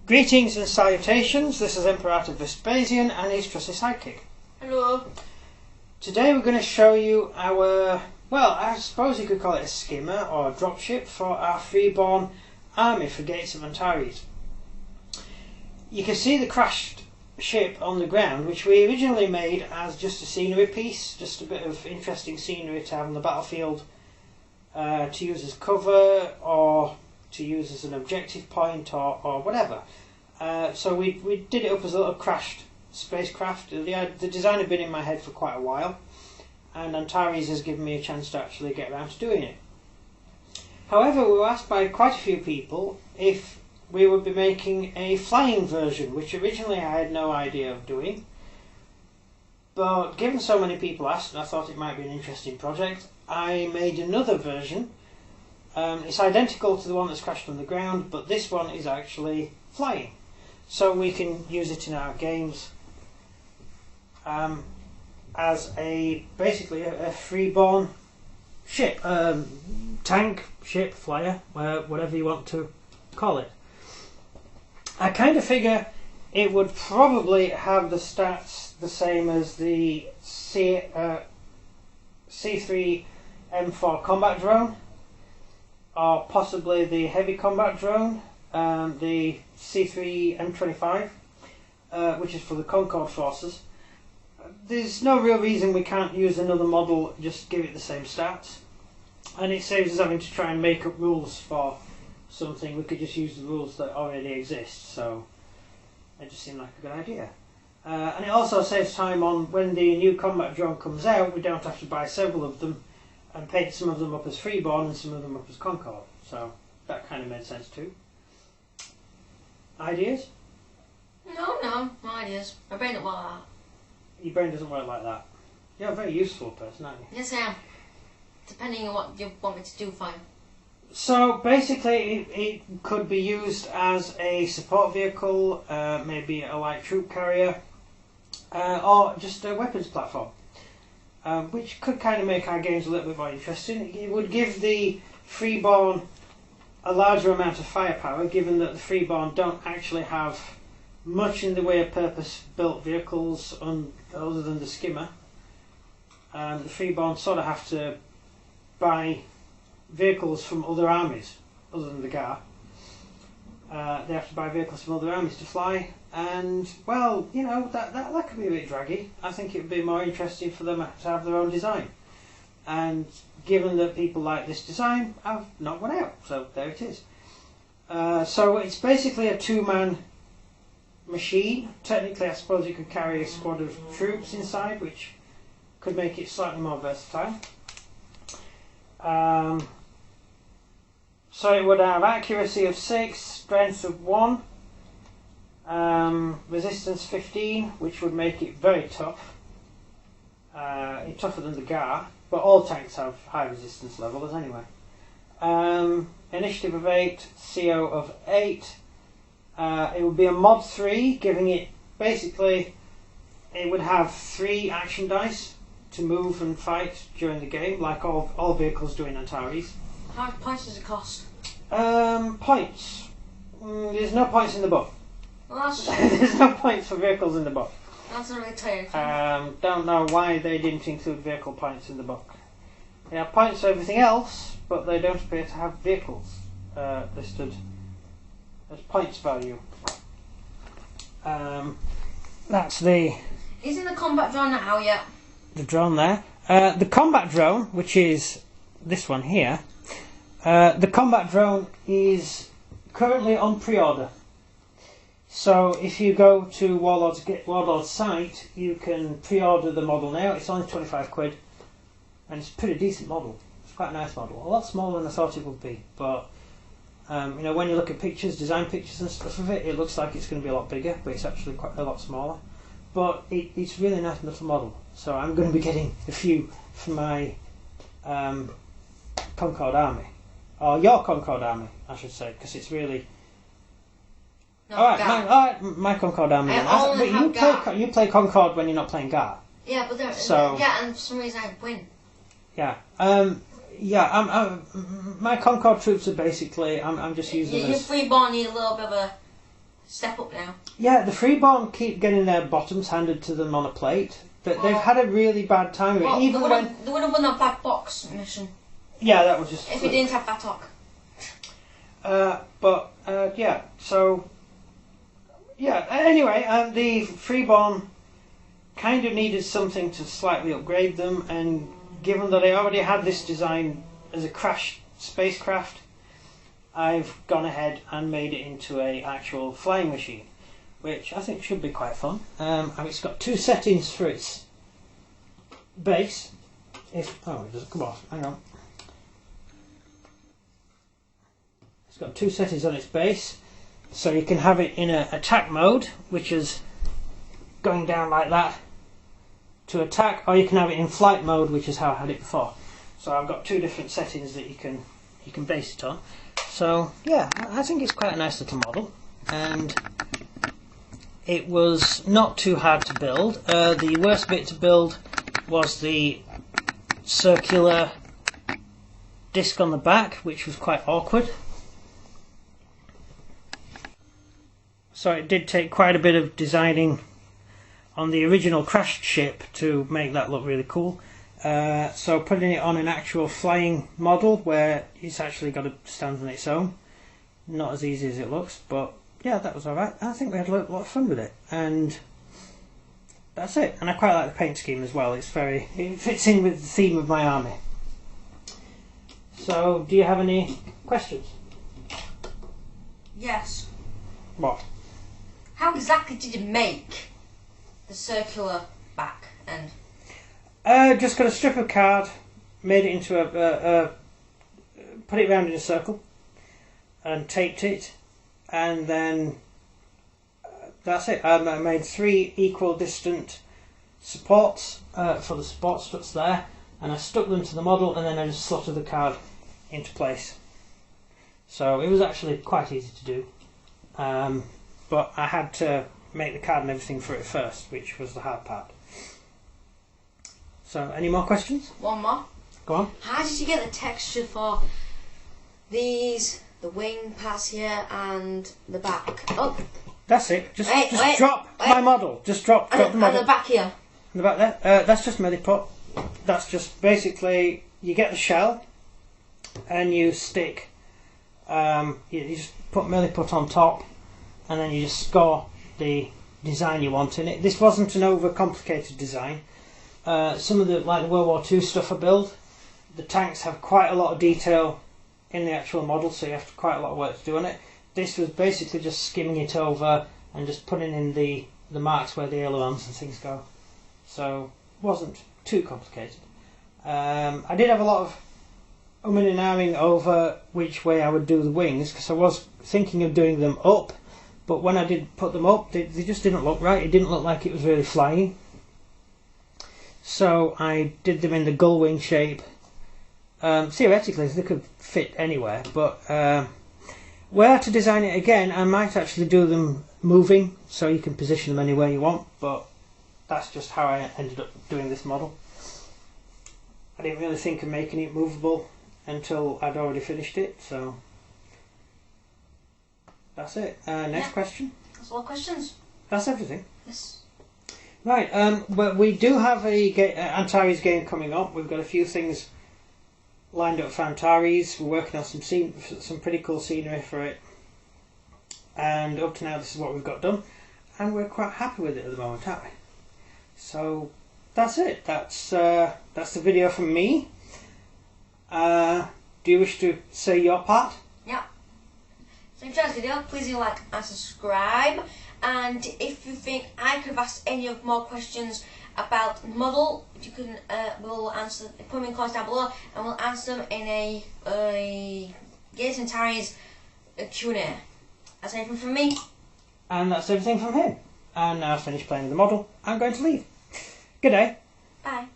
Greetings and salutations, this is Imperator Vespasian and his trusty sidekick. Hello. Today we're going to show you our, well, I suppose you could call it a skimmer or a dropship for our freeborn army for Gates of Antares. You can see the crashed ship on the ground, which we originally made as just a scenery piece, just a bit of interesting scenery to have on the battlefield, to use as cover or to use as an objective point or whatever. So we did it up as a little crashed spacecraft. The design had been in my head for quite a while, and Antares has given me a chance to actually get around to doing it. However, we were asked by quite a few people if we would be making a flying version, which originally I had no idea of doing. But given so many people asked, and I thought it might be an interesting project, I made another version. It's identical to the one that's crashed on the ground, but this one is actually flying. So we can use it in our games as basically a freeborn ship, tank, ship, flyer, whatever you want to call it. I kind of figure it would probably have the stats the same as the C3 M4 combat drone, or possibly the heavy combat drone, the C3 M25, which is for the Concorde forces. There's no real reason we can't use another model, just give it the same stats, and it saves us having to try and make up rules for something. We could just use the rules that already exist, so it just seemed like a good idea. And it also saves time on when the new combat drone comes out. We don't have to buy several of them and paint some of them up as freeborn and some of them up as Concorde, so that kind of made sense too. Ideas? No ideas. My brain don't work like that. Your brain doesn't work like that. You're a very useful person, aren't you? Yes, I am. Depending on what you want me to do for you. So basically it could be used as a support vehicle, maybe a light troop carrier, or just a weapons platform, which could kind of make our games a little bit more interesting. It would give the freeborn a larger amount of firepower, given that the freeborn don't actually have much in the way of purpose-built vehicles other than the skimmer. The freeborn sort of have to buy vehicles from other armies, other than the GAR. They have to buy vehicles from other armies to fly, and well, you know, that could be a bit draggy. I think it would be more interesting for them to have their own design. And given that people like this design, I've knocked one out, so there it is. So it's basically a two-man machine. Technically, I suppose you could carry a squad of troops inside, which could make it slightly more versatile. So it would have accuracy of 6, strength of 1, resistance 15, which would make it very tough. It's tougher than the GAR, but all tanks have high resistance levels anyway. Initiative of 8, CO of 8. It would be a mod 3, giving it basically, it would have 3 action dice to move and fight during the game, like all vehicles do in Antares. How much points does it cost? Points. There's no points in the book. Well, that's There's no points for vehicles in the book. That's not really tired. Don't know why they didn't include vehicle points in the book. They have points for everything else, but they don't appear to have vehicles listed as points value. That's the... Isn't the combat drone not out yet? The drone there. The combat drone, which is this one here, the combat drone is currently on pre-order. So if you go to Warlord's site, you can pre-order the model now. It's only 25 quid, and it's a pretty decent model. It's quite a nice model. A lot smaller than I thought it would be, but you know, when you look at pictures, design pictures and stuff of it, it looks like it's going to be a lot bigger, but it's actually quite a lot smaller. But it's a really nice little model. So I'm going to be getting a few for my Concorde army, or your Concorde army, I should say, because it's really. No, Alright, my Concorde army. But you play Concorde when you're not playing GAR. Yeah, but and for some reason I win. Yeah. My Concorde troops are basically, I'm just using them as... Your freeborn need a little bit of a step up now. Yeah, the Freeborn keep getting their bottoms handed to them on a plate. But they've had a really bad time with it. Even when they would have won that black box mission. Yeah, that was just. If we didn't have that talk. Yeah. So. Yeah. Anyway, the Freeborn kind of needed something to slightly upgrade them, and given that I already had this design as a crash spacecraft, I've gone ahead and made it into an actual flying machine, which I think should be quite fun. It's got two settings for its base. It doesn't come off. Hang on. It's got two settings on its base, so you can have it in an attack mode, which is going down like that to attack, or you can have it in flight mode, which is how I had it before. So I've got two different settings that you can base it on. So yeah, I think it's quite a nice little model, and it was not too hard to build. The worst bit to build was the circular disc on the back, which was quite awkward. So it did take quite a bit of designing on the original crashed ship to make that look really cool. So putting it on an actual flying model where it's actually got to stand on its own, not as easy as it looks, but yeah, that was alright. I think we had a lot of fun with it, and that's it. And I quite like the paint scheme as well. It fits in with the theme of my army. So, do you have any questions? Yes. What? How exactly did you make the circular back end? Just got a strip of card, made it into put it round in a circle, and taped it, and then that's it. I made 3 equal distant supports for the support struts there, and I stuck them to the model, and then I just slotted the card into place. So it was actually quite easy to do, but I had to make the card and everything for it first, which was the hard part. So, any more questions? One more. Go on. How did you get the texture for these, the wing parts here and the back? Oh, that's it. Just drop my model. Just drop the model. And the back here. And the back there. That's just milliput. That's just basically you get the shell and you stick. You just put milliput on top, and then you just score the design you want in it. This wasn't an overcomplicated design. Some of the World War II stuff I build, the tanks have quite a lot of detail in the actual model, so you have quite a lot of work to do on it. This was basically just skimming it over and just putting in the marks where the ailerons and things go. So it wasn't too complicated. I did have a lot of umming and ahhing over which way I would do the wings, because I was thinking of doing them up, but when I did put them up, they just didn't look right. It didn't look like it was really flying. So I did them in the gull wing shape. Theoretically they could fit anywhere, but where to design it again, I might actually do them moving, so you can position them anywhere you want, but that's just how I ended up doing this model. I didn't really think of making it movable until I'd already finished it, so that's it. Next question? That's all questions. That's everything. Yes. Right, but we do have a Antares game coming up. We've got a few things lined up for Antares. We're working on some pretty cool scenery for it, and up to now this is what we've got done, and we're quite happy with it at the moment, aren't we? So that's it. That's the video from me. Do you wish to say your part? Yeah. So if you enjoyed this video, please do like and subscribe. And if you think I could have asked any of more questions about the model, you can we'll answer. Put them in comments down below, and we'll answer them in a Gates and Antares Q&A. That's everything from me. And that's everything from him. And now I've finished playing with the model, I'm going to leave. Good day. Bye.